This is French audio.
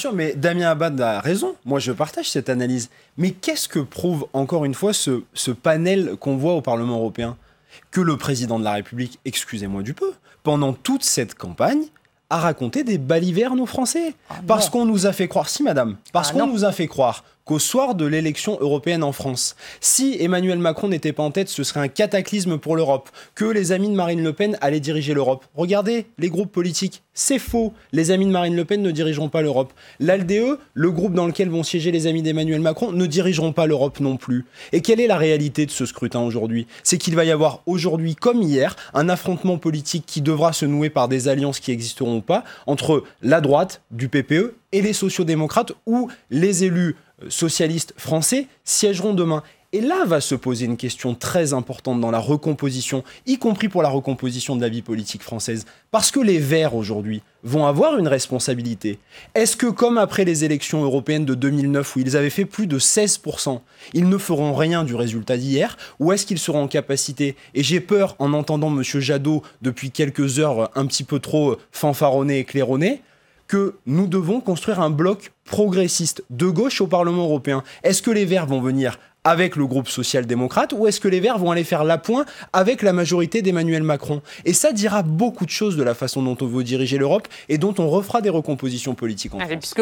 sûr, mais Damien Abad a raison. Moi, je partage cette analyse. Mais qu'est-ce que prouve, encore une fois, ce panel qu'on voit au Parlement européen ? Que le président de la République, excusez-moi du peu, pendant toute cette campagne, a raconté des balivernes aux Français. Parce qu'on nous a fait croire, si madame, nous a fait croire qu'au soir de l'élection européenne en France, si Emmanuel Macron n'était pas en tête, ce serait un cataclysme pour l'Europe, que les amis de Marine Le Pen allaient diriger l'Europe. Regardez les groupes politiques, c'est faux. Les amis de Marine Le Pen ne dirigeront pas l'Europe. L'ALDE, le groupe dans lequel vont siéger les amis d'Emmanuel Macron, ne dirigeront pas l'Europe non plus. Et quelle est la réalité de ce scrutin aujourd'hui ? C'est qu'il va y avoir aujourd'hui, comme hier, un affrontement politique qui devra se nouer par des alliances qui existeront ou pas, entre la droite du PPE et les sociodémocrates, où les élus socialistes français siégeront demain. Et là va se poser une question très importante dans la recomposition, y compris pour la recomposition de la vie politique française. Parce que les Verts, aujourd'hui, vont avoir une responsabilité. Est-ce que, comme après les élections européennes de 2009, où ils avaient fait plus de 16%, ils ne feront rien du résultat d'hier, ou est-ce qu'ils seront en capacité, et j'ai peur, en entendant M. Jadot depuis quelques heures un petit peu trop fanfaronné et claironné, que nous devons construire un bloc progressiste de gauche au Parlement européen. Est-ce que les Verts vont venir avec le groupe social-démocrate ou est-ce que les Verts vont aller faire l'appoint avec la majorité d'Emmanuel Macron ? Et ça dira beaucoup de choses de la façon dont on veut diriger l'Europe et dont on refera des recompositions politiques en France.